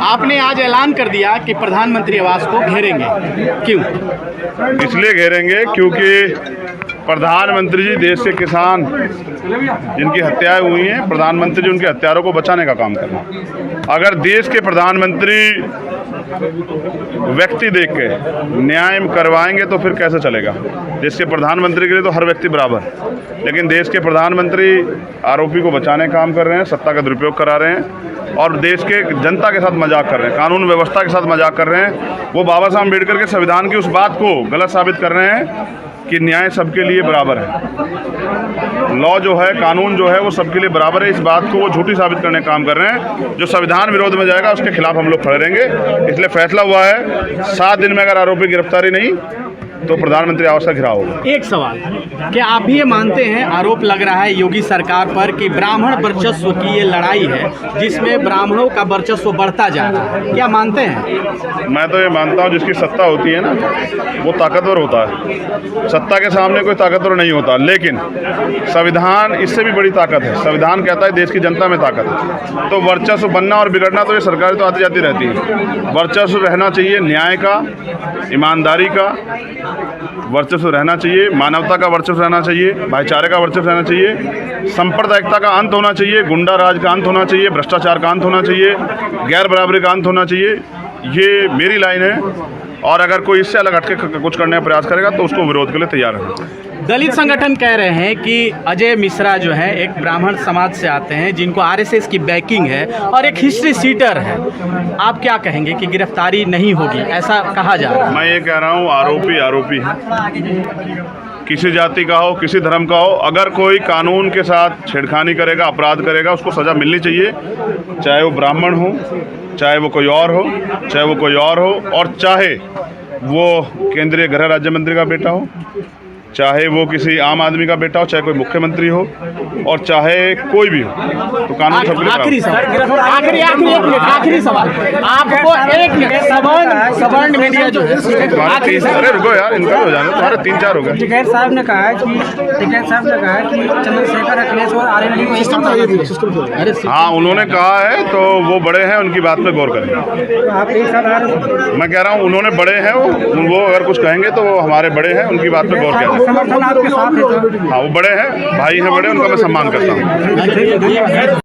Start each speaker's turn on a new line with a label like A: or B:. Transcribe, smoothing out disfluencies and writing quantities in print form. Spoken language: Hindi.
A: आपने आज ऐलान कर दिया कि प्रधानमंत्री आवास को घेरेंगे, क्यों?
B: इसलिए घेरेंगे क्योंकि प्रधानमंत्री जी देश के किसान जिनकी हत्याएं हुई हैं, प्रधानमंत्री जी उनके हत्यारों को बचाने का काम कर रहे हैं। अगर देश के प्रधानमंत्री व्यक्ति देख के न्याय करवाएंगे तो फिर कैसे चलेगा? देश के प्रधानमंत्री के लिए तो हर व्यक्ति बराबर, लेकिन देश के प्रधानमंत्री आरोपी को बचाने का काम कर रहे हैं, सत्ता का दुरुपयोग करा रहे हैं और देश के जनता के साथ मजाक कर रहे हैं, कानून व्यवस्था के साथ मजाक कर रहे हैं। वो बाबा साहब अम्बेडकर के संविधान की उस बात को गलत साबित कर रहे हैं कि न्याय सबके लिए बराबर है। लॉ जो है, कानून जो है वो सबके लिए बराबर है, इस बात को वो झूठी साबित करने का काम कर रहे हैं। जो संविधान विरोध में जाएगा उसके खिलाफ हम लोग खड़े रहेंगे। इसलिए फैसला हुआ है 7 दिन में अगर आरोपी गिरफ्तारी नहीं तो प्रधानमंत्री आवास का घेराव होगा।
A: एक सवाल, क्या आप भी ये मानते हैं, आरोप लग रहा है योगी सरकार पर कि ब्राह्मण वर्चस्व की ये लड़ाई है जिसमें ब्राह्मणों का वर्चस्व बढ़ता जा रहा है, क्या मानते हैं?
B: मैं तो ये मानता हूँ जिसकी सत्ता होती है ना वो ताकतवर होता है। सत्ता के सामने कोई ताकतवर नहीं होता, लेकिन संविधान इससे भी बड़ी ताकत है। संविधान कहता है देश की जनता में ताकत है, तो वर्चस्व बनना और बिगड़ना तो ये सरकार तो आती जाती रहती है। वर्चस्व रहना चाहिए न्याय का, ईमानदारी का वर्चस्व रहना चाहिए, मानवता का वर्चस्व रहना चाहिए, भाईचारे का वर्चस्व रहना चाहिए, सांप्रदायिकता का अंत होना चाहिए, गुंडा राज का अंत होना चाहिए, भ्रष्टाचार का अंत होना चाहिए, गैर बराबरी का अंत होना चाहिए। ये मेरी लाइन है और अगर कोई इससे अलग हटके कुछ करने का प्रयास करेगा तो उसको विरोध के लिए तैयार है।
A: दलित संगठन कह रहे हैं कि अजय मिश्रा जो है एक ब्राह्मण समाज से आते हैं जिनको आरएसएस की बैकिंग है और एक हिस्ट्री सीटर है। आप क्या कहेंगे कि गिरफ्तारी नहीं होगी, ऐसा कहा जा रहा है?
B: मैं ये कह रहा हूँ आरोपी आरोपी है, किसी जाति का हो, किसी धर्म का हो। अगर कोई कानून के साथ छेड़खानी करेगा, अपराध करेगा, उसको सज़ा मिलनी चाहिए, चाहे वो ब्राह्मण हो, चाहे वो कोई और हो, चाहे वो कोई और हो, और चाहे वो केंद्रीय गृह राज्य मंत्री का बेटा हो, चाहे वो किसी आम आदमी का बेटा हो, चाहे कोई मुख्यमंत्री हो, और चाहे कोई भी हो, तो कानून सबके लिए
A: आखिरी सवाल आपको एक मिनट, सवर्ण मीडिया जो है
B: अरे रुको यार, इनका हो जाएगा, तुम्हारे 3-4 हो गए।
C: टिकैत साहब ने कहा कि चंद्रशेखर अखिलेश और आरएलडी को सिस्टम।
B: हाँ, उन्होंने कहा है तो वो बड़े हैं, उनकी बात पे गौर करें।
C: आप एक साथ आ रहे हैं?
B: मैं कह रहा हूँ उन्होंने बड़े हैं, वो अगर कुछ कहेंगे तो वो हमारे बड़े हैं, उनकी बात पे गौर करें।
C: समर्थन आपके साथ है?
B: हाँ, वो बड़े हैं, भाई हैं बड़े, उनका मैं सम्मान करता हूँ।